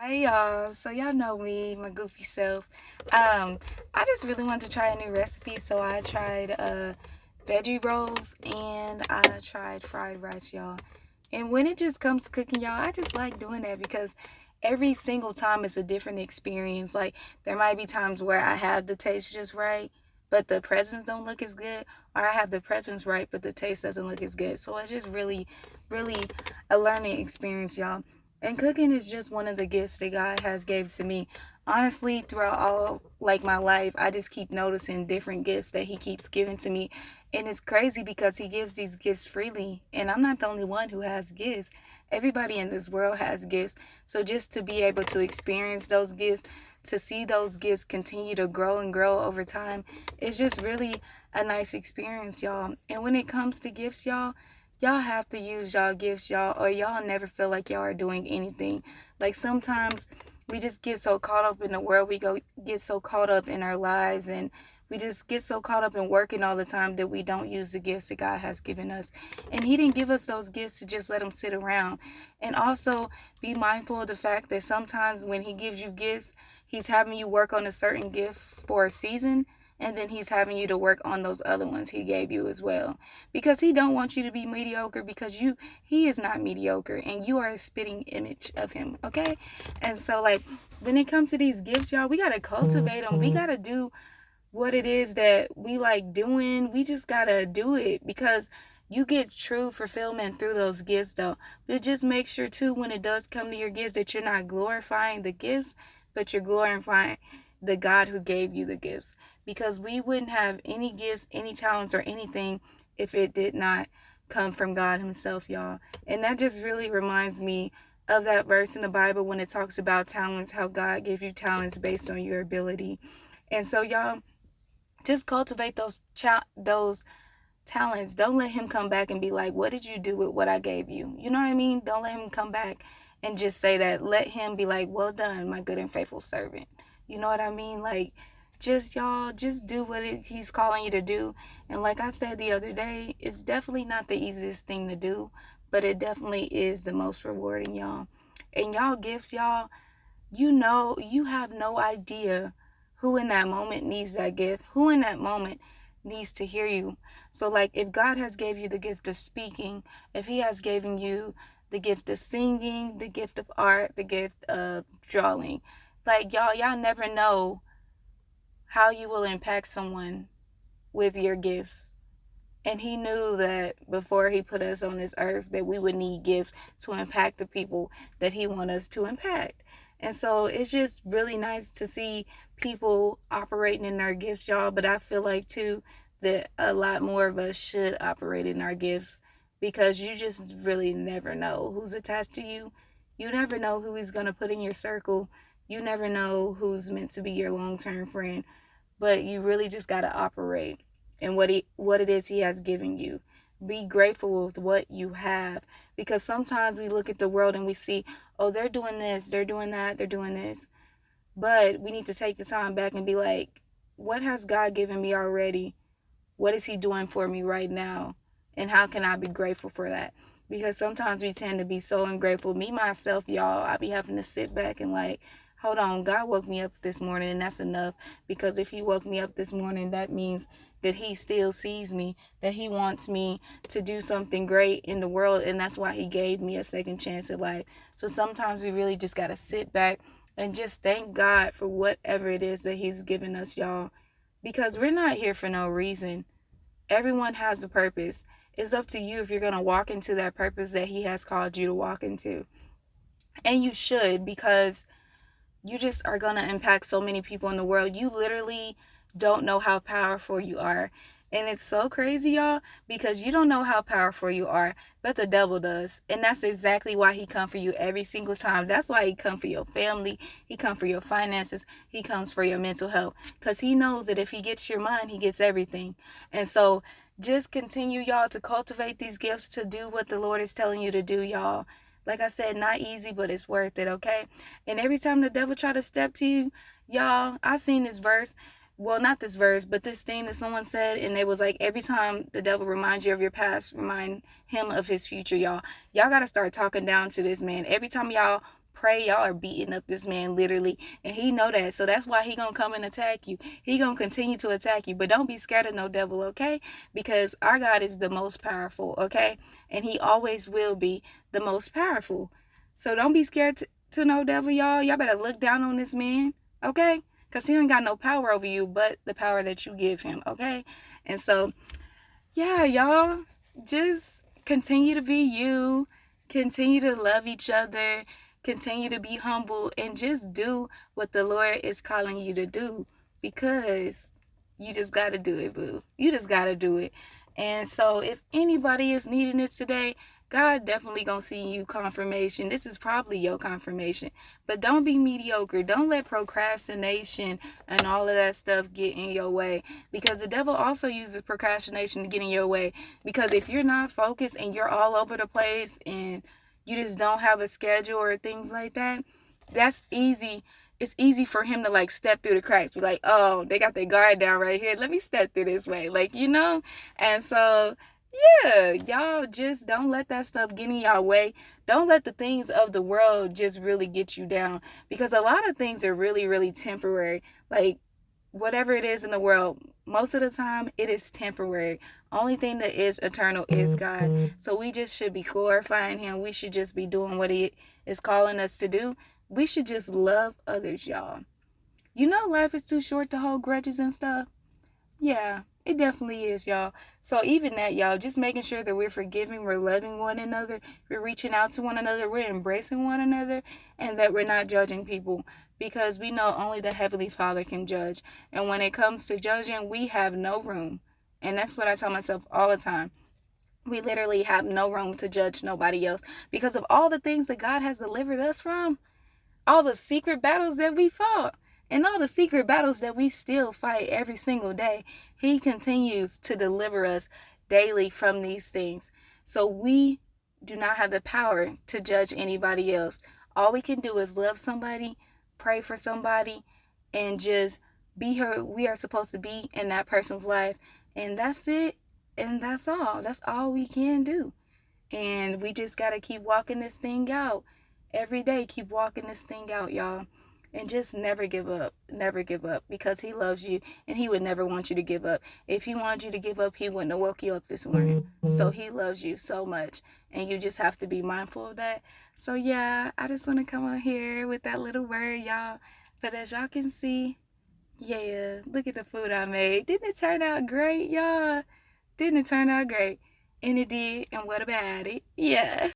Hi y'all. So y'all know me, my goofy self. I just really wanted to try a new recipe, so I tried veggie rolls and I tried fried rice, y'all. And when it just comes to cooking, y'all, I just like doing that because every single time it's a different experience. Like there might be times where I have the taste just right, but the presents don't look as good, or I have the presents right, but the taste doesn't look as good. So it's just really a learning experience, y'all. And cooking is just one of the gifts that God has gave to me. Honestly, throughout all like my life, I just keep noticing different gifts that he keeps giving to me. And it's crazy because he gives these gifts freely, and I'm not the only one who has gifts. Everybody in this world has gifts. So just to be able to experience those gifts, to see those gifts continue to grow and grow over time, it's just really a nice experience, y'all. And when it comes to gifts, y'all have to use y'all gifts, y'all, or y'all never feel like y'all are doing anything. Like sometimes we just get so caught up in the world, we go get so caught up in our lives, and we just get so caught up in working all the time that we don't use the gifts that God has given us. And he didn't give us those gifts to just let them sit around. And also be mindful of the fact that sometimes when he gives you gifts, he's having you work on a certain gift for a season, and then he's having you to work on those other ones he gave you as well, because he don't want you to be mediocre, because he is not mediocre and you are a spitting image of him, okay? And so like when it comes to these gifts, y'all, we got to cultivate them. We got to do what it is that we like doing. We just got to do it because you get true fulfillment through those gifts though. But just make sure too, when it does come to your gifts, that you're not glorifying the gifts, but you're glorifying the God who gave you the gifts, because we wouldn't have any gifts, any talents, or anything if it did not come from God himself, y'all. And that just really reminds me of that verse in the Bible when it talks about talents, how God gives you talents based on your ability. And so y'all, just cultivate those talents. Don't let him come back and be like, "What did you do with what I gave you?" You know what I mean? Don't let him come back and just say that. Let him be like, "Well done, my good and faithful servant." You know what I mean? Like, just y'all, just do what he's calling you to do. And like I said the other day, it's definitely not the easiest thing to do, but it definitely is the most rewarding, y'all. And y'all gifts, y'all, you have no idea who in that moment needs that gift, who in that moment needs to hear you. So like if God has gave you the gift of speaking, if he has given you the gift of singing, the gift of art, the gift of drawing, like y'all never know how you will impact someone with your gifts. And he knew that before he put us on this earth that we would need gifts to impact the people that he wants us to impact. And so it's just really nice to see people operating in their gifts, y'all. But I feel like too that a lot more of us should operate in our gifts, because you just really never know who's attached to you. You never know who he's gonna put in your circle. You never know who's meant to be your long-term friend, but you really just got to operate in what it is he has given you. Be grateful with what you have, because sometimes we look at the world and we see, oh, they're doing this, they're doing that, they're doing this. But we need to take the time back and be like, what has God given me already? What is he doing for me right now? And how can I be grateful for that? Because sometimes we tend to be so ungrateful. Me, myself, y'all, I be having to sit back and like, hold on, God woke me up this morning and that's enough. Because if he woke me up this morning, that means that he still sees me, that he wants me to do something great in the world. And that's why he gave me a second chance at life. So sometimes we really just got to sit back and just thank God for whatever it is that he's given us, y'all. Because we're not here for no reason. Everyone has a purpose. It's up to you if you're going to walk into that purpose that he has called you to walk into. And you should, because you just are going to impact so many people in the world. You literally don't know how powerful you are. And it's so crazy, y'all, because you don't know how powerful you are, but the devil does. And that's exactly why he comes for you every single time. That's why he comes for your family. He comes for your finances. He comes for your mental health. Because he knows that if he gets your mind, he gets everything. And so just continue, y'all, to cultivate these gifts, to do what the Lord is telling you to do, y'all. Like I said, not easy, but it's worth it, okay? And every time the devil try to step to you, y'all, I seen this verse. Well, not this verse, but this thing that someone said, and it was like, every time the devil reminds you of your past, remind him of his future, y'all. Y'all got to start talking down to this man. Every time y'all pray, y'all are beating up this man literally, and he know that. So that's why he gonna come and attack you. He gonna continue to attack you, but don't be scared of no devil, okay? Because our God is the most powerful, okay? And he always will be the most powerful. So don't be scared to no devil, y'all. Y'all better look down on this man, okay? Because he ain't got no power over you but the power that you give him, okay? And so, yeah, y'all, just continue to be you, continue to love each other, continue to be humble, and just do what the Lord is calling you to do, because you just got to do it, boo. You just got to do it. And so if anybody is needing this today, God definitely gonna see you confirmation. This is probably your confirmation. But don't be mediocre. Don't let procrastination and all of that stuff get in your way, because the devil also uses procrastination to get in your way. Because if you're not focused and you're all over the place and you just don't have a schedule or things like that, that's easy. It's easy for him to like step through the cracks, be like, oh, they got their guard down right here, let me step through this way, like, you know. And so yeah, y'all just don't let that stuff get in y'all way. Don't let the things of the world just really get you down, because a lot of things are really, really temporary. Like, whatever it is in the world, most of the time it is temporary. Only thing that is eternal is God. So we just should be glorifying him. We should just be doing what he is calling us to do. We should just love others, y'all. You know, life is too short to hold grudges and stuff. Yeah, it definitely is, y'all. So even that, y'all, just making sure that we're forgiving, we're loving one another, we're reaching out to one another, we're embracing one another, and that we're not judging people, because we know only the Heavenly Father can judge. And when it comes to judging, we have no room. And that's what I tell myself all the time. We literally have no room to judge nobody else, because of all the things that God has delivered us from, all the secret battles that we fought, and all the secret battles that we still fight every single day. He continues to deliver us daily from these things. So we do not have the power to judge anybody else. All we can do is love somebody, pray for somebody, and just be who we are supposed to be in that person's life. And that's it. And that's all. That's all we can do. And we just got to keep walking this thing out. Every day, keep walking this thing out, y'all. And just never give up. Never give up, because he loves you and he would never want you to give up. If he wanted you to give up, he wouldn't have woke you up this morning. So he loves you so much, and you just have to be mindful of that. So yeah, I just want to come on here with that little word, y'all. But as y'all can see, yeah, look at the food I made. Didn't it turn out great, y'all? Didn't it turn out great? And it did, and what about it? Yeah.